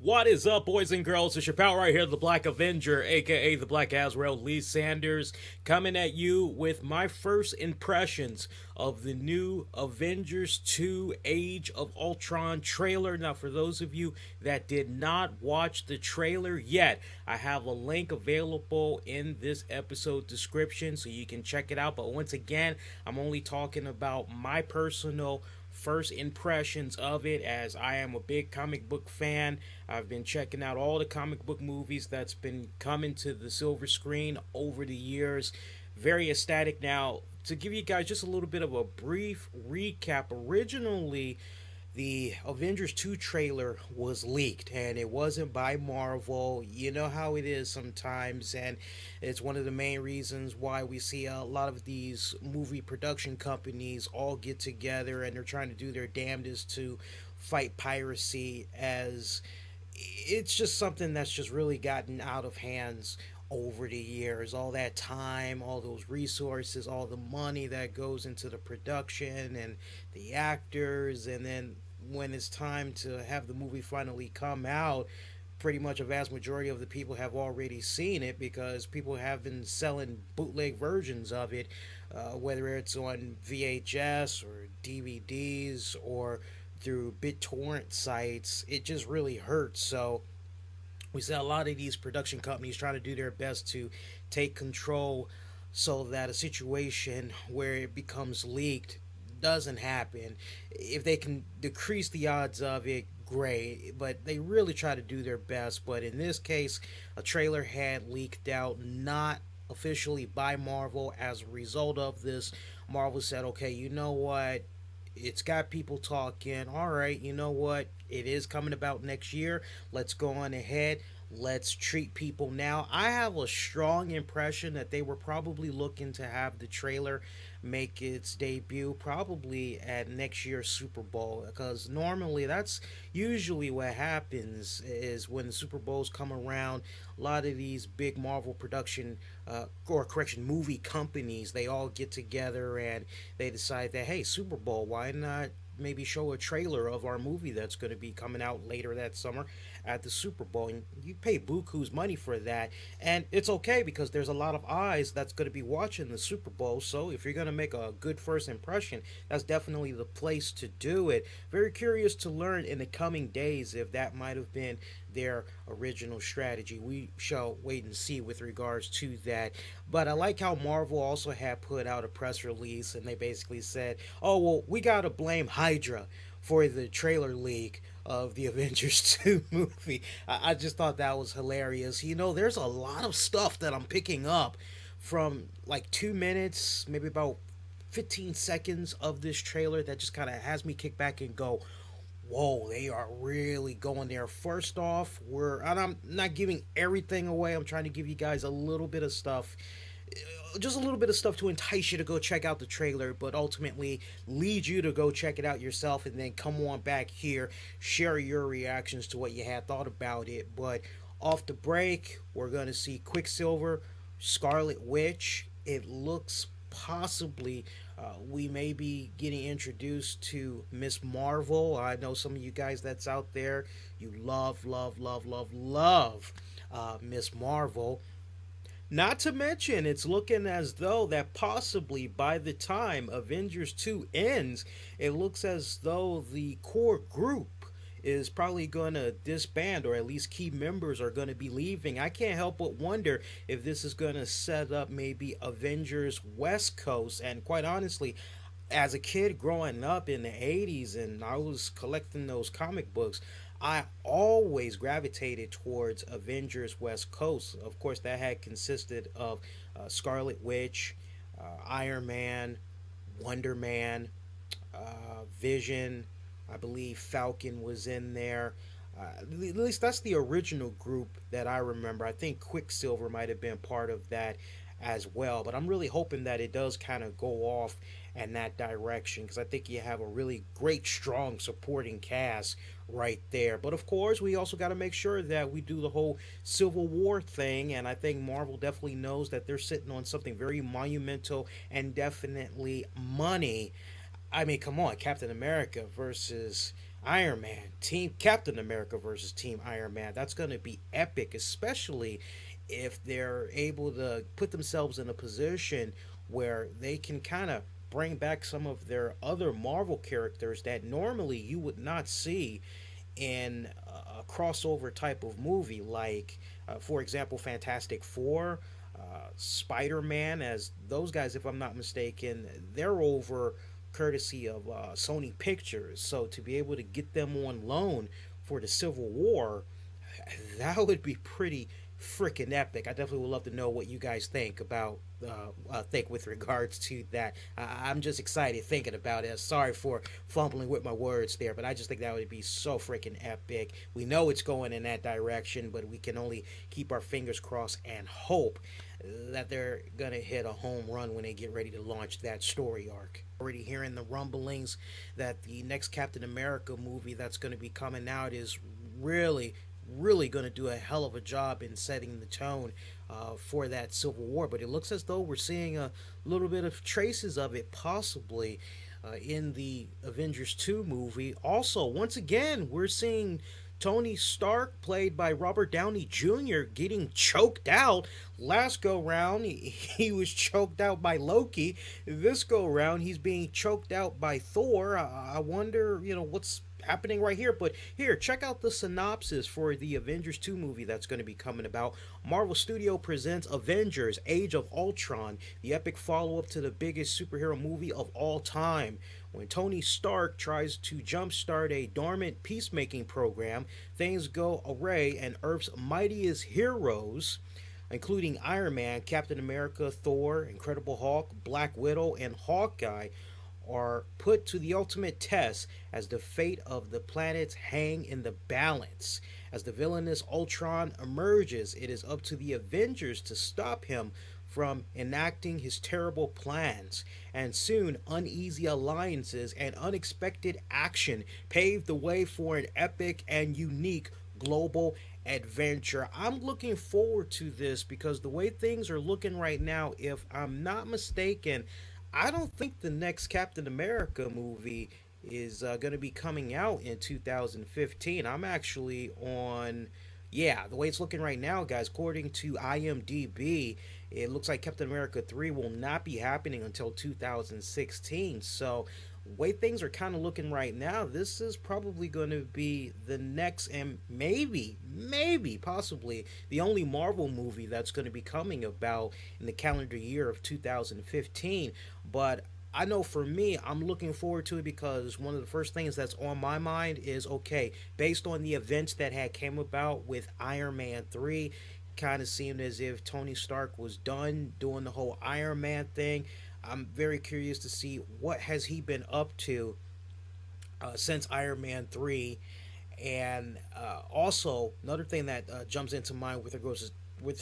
What is up, boys and girls? It's your pal right here, the Black Avenger, aka the Black Azrael, Lee Sanders, coming at you with my first impressions of the new Avengers 2 Age of Ultron trailer. Now, for those of you that did not watch the trailer yet, I have a link available in this episode description so you can check it out. But once again, I'm only talking about my personal first impressions of it, as I am a big comic book fan. I've been checking out all the comic book movies that's been coming to the silver screen over the years. Very ecstatic. Now, to give you guys just a little bit of a brief recap, originally the Avengers 2 trailer was leaked, and it wasn't by Marvel. You know how it is sometimes, and it's one of the main reasons why we see a lot of these movie production companies all get together and they're trying to do their damnedest to fight piracy, as it's just something that's just really gotten out of hands over the years. All that time, all those resources, all the money that goes into the production and the actors, and then when it's time to have the movie finally come out, pretty much a vast majority of the people have already seen it because people have been selling bootleg versions of it, whether it's on VHS or DVDs or through BitTorrent sites. It just really hurts. So we see a lot of these production companies trying to do their best to take control so that a situation where it becomes leaked doesn't happen. If they can decrease the odds of it, great, but they really try to do their best. But in this case, a trailer had leaked out, not officially by Marvel. As a result of this, Marvel said, okay, you know what, it's got people talking. All right, you know what, it is coming about next year. Let's go on ahead, let's treat people now. I have a strong impression that they were probably looking to have the trailer make its debut probably at next year's Super Bowl, because normally that's usually what happens. Is when the Super Bowls come around, a lot of these big Marvel production or correction movie companies, they all get together and they decide that, hey, Super Bowl, why not maybe show a trailer of our movie that's going to be coming out later that summer at the Super Bowl. And you pay buku's money for that, and it's okay because there's a lot of eyes that's going to be watching the Super Bowl. So if you're going to make a good first impression, that's definitely the place to do it. Very curious to learn in the coming days if that might have been their original strategy. We shall wait and see with regards to that. But I like how Marvel also had put out a press release and they basically said, oh, well, we got to blame Hydra for the trailer leak of the Avengers 2 movie. I just thought that was hilarious. You know, there's a lot of stuff that I'm picking up from like 2 minutes, maybe about 15 seconds of this trailer that just kind of has me kick back and go, whoa, they are really going there. First off, and I'm not giving everything away. I'm trying to give you guys a little bit of stuff, just a little bit of stuff to entice you to go check out the trailer, but ultimately lead you to go check it out yourself and then come on back here, share your reactions to what you had thought about it. But off the break, we're going to see Quicksilver, Scarlet Witch. It looks possibly we may be getting introduced to Miss Marvel. I know some of you guys that's out there, you love Miss Marvel. Not to mention, it's looking as though that possibly by the time Avengers 2 ends, it looks as though the core group is probably going to disband, or at least key members are going to be leaving. I can't help but wonder if this is going to set up maybe Avengers West Coast. And quite honestly, as a kid growing up in the 80s and I was collecting those comic books, I always gravitated towards Avengers West Coast. Of course, that had consisted of Scarlet Witch, Iron Man, Wonder Man, Vision. I believe Falcon was in there. At least that's the original group that I remember. I think Quicksilver might have been part of that as well. But I'm really hoping that it does kind of go off in that direction, because I think you have a really great, strong supporting cast right there. But of course, we also got to make sure that we do the whole Civil War thing, and I think Marvel definitely knows that they're sitting on something very monumental and definitely money. I mean, come on, Captain America versus Iron Man, Team Captain America versus Team Iron Man. That's going to be epic, especially if they're able to put themselves in a position where they can kind of bring back some of their other Marvel characters that normally you would not see in a crossover type of movie, like, for example, Fantastic Four, Spider Man, as those guys, if I'm not mistaken, they're over courtesy of Sony Pictures. So to be able to get them on loan for the Civil War, that would be pretty freaking epic. I definitely would love to know what you guys think about think with regards to that. I'm just excited thinking about it. Sorry for fumbling with my words there, but I just think that would be so freaking epic. We know it's going in that direction, but we can only keep our fingers crossed and hope that they're gonna hit a home run when they get ready to launch that story arc. Already hearing the rumblings that the next Captain America movie that's going to be coming out is really going to do a hell of a job in setting the tone for that Civil War. But it looks as though we're seeing a little bit of traces of it possibly in the Avengers 2 movie. Also, once again, we're seeing Tony Stark, played by Robert Downey Jr., getting choked out. Last go round, he was choked out by Loki. This go round, he's being choked out by Thor. I wonder, what's happening right here. But here, check out the synopsis for the Avengers 2 movie that's going to be coming about. Marvel Studio presents Avengers Age of Ultron, the epic follow-up to the biggest superhero movie of all time. When Tony Stark tries to jumpstart a dormant peacemaking program, things go awry and Earth's mightiest heroes, including Iron Man, Captain America, Thor, Incredible Hulk, Black Widow, and Hawkeye, are put to the ultimate test as the fate of the planets hang in the balance. As the villainous Ultron emerges, it is up to the Avengers to stop him from enacting his terrible plans, and soon uneasy alliances and unexpected action pave the way for an epic and unique global adventure. I'm looking forward to this because the way things are looking right now, if I'm not mistaken, I don't think the next Captain America movie is going to be coming out in 2015. I'm actually on. Yeah, the way it's looking right now, guys, according to IMDb, it looks like Captain America 3 will not be happening until 2016. So, the way things are kind of looking right now, this is probably going to be the next and maybe, possibly the only Marvel movie that's going to be coming about in the calendar year of 2015. But I know for me, I'm looking forward to it because one of the first things that's on my mind is okay, based on the events that had came about with Iron Man 3, kind of seemed as if Tony Stark was done doing the whole Iron Man thing. I'm very curious to see what has he been up to since Iron Man 3. And also, another thing that jumps into mind with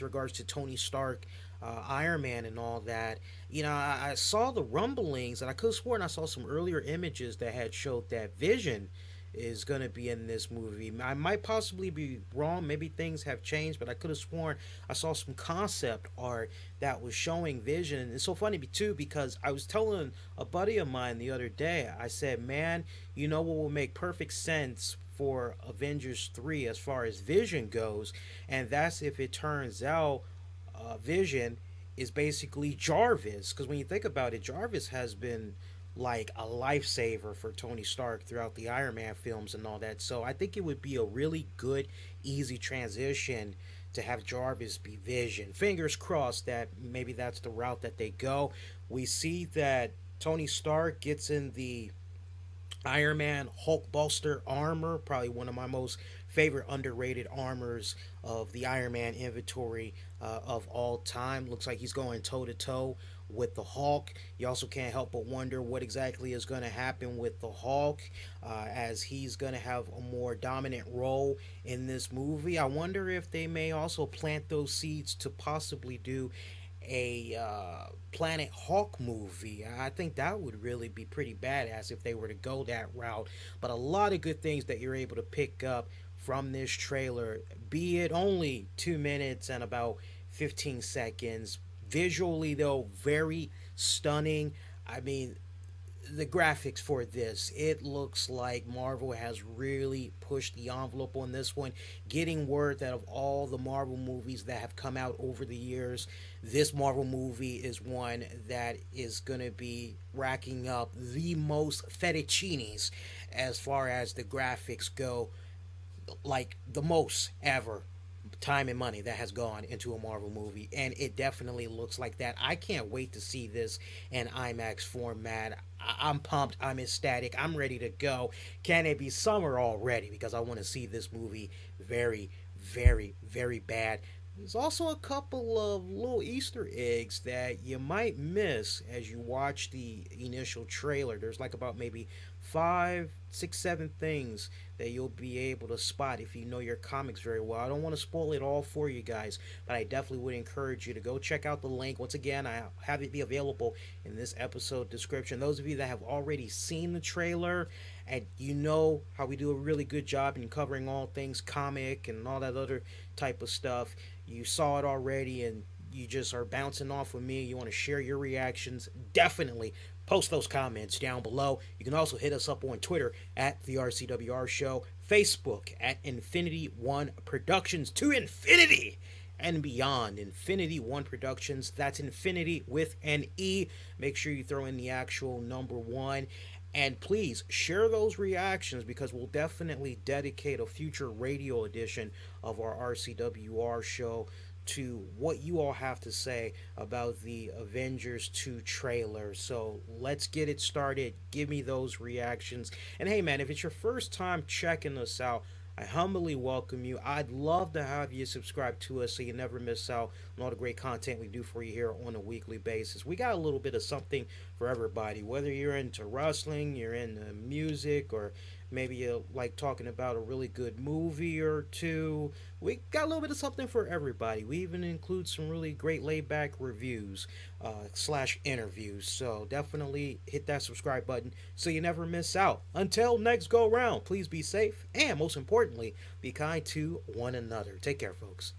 regards to Tony Stark, Iron Man, and all that. I saw the rumblings, and I could have sworn I saw some earlier images that had showed that Vision is going to be in this movie. I might possibly be wrong. Maybe things have changed, but I could have sworn I saw some concept art that was showing Vision. And it's so funny, too, because I was telling a buddy of mine the other day, I said, man, you know what will make perfect sense for Avengers 3 as far as Vision goes? And that's if it turns out Vision is basically Jarvis. Because when you think about it, Jarvis has been like a lifesaver for Tony Stark throughout the Iron Man films and all that. So I think it would be a really good, easy transition to have Jarvis be Vision. Fingers crossed that maybe that's the route that they go. We see that Tony Stark gets in the Iron Man Hulkbuster armor, probably one of my most favorite underrated armors of the Iron Man inventory of all time. Looks like he's going toe to toe with the Hulk. You also can't help but wonder what exactly is going to happen with the Hulk, as he's going to have a more dominant role in this movie. I wonder if they may also plant those seeds to possibly do a Planet Hulk movie. I think that would really be pretty badass if they were to go that route. But a lot of good things that you're able to pick up from this trailer, be it only 2 minutes and about 15 seconds. Visually, though, very stunning. I mean, the graphics for this, it looks like Marvel has really pushed the envelope on this one, getting word that of all the Marvel movies that have come out over the years, this Marvel movie is one that is going to be racking up the most fettuccines as far as the graphics go, like the most ever time and money that has gone into a Marvel movie, and it definitely looks like that. I can't wait to see this in IMAX format. I'm pumped. I'm ecstatic. I'm ready to go. Can it be summer already? Because I want to see this movie very, very, very bad. There's also a couple of little Easter eggs that you might miss as you watch the initial trailer. There's like about maybe five, six, seven things that you'll be able to spot if you know your comics very well. I don't want to spoil it all for you guys, but I definitely would encourage you to go check out the link. Once again, I have it be available in this episode description. Those of you that have already seen the trailer and you know how we do a really good job in covering all things comic and all that other type of stuff, you saw it already and you just are bouncing off with me, you want to share your reactions, definitely post those comments down below. You can also hit us up on Twitter at the RCWR Show, Facebook at Infinity One Productions, to infinity and beyond. Infinity One Productions, that's Infinity with an E. Make sure you throw in the actual number one. And please share those reactions because we'll definitely dedicate a future radio edition of our RCWR show to what you all have to say about the Avengers 2 trailer. So let's get it started. Give me those reactions. And hey, man, if it's your first time checking us out, I humbly welcome you. I'd love to have you subscribe to us so you never miss out on all the great content we do for you here on a weekly basis. We got a little bit of something for everybody, whether you're into wrestling, you're into music, or maybe you like talking about a really good movie or two. We got a little bit of something for everybody. We even include some really great laid back reviews slash interviews. So definitely hit that subscribe button so you never miss out. Until next go round, please be safe and most importantly, be kind to one another. Take care, folks.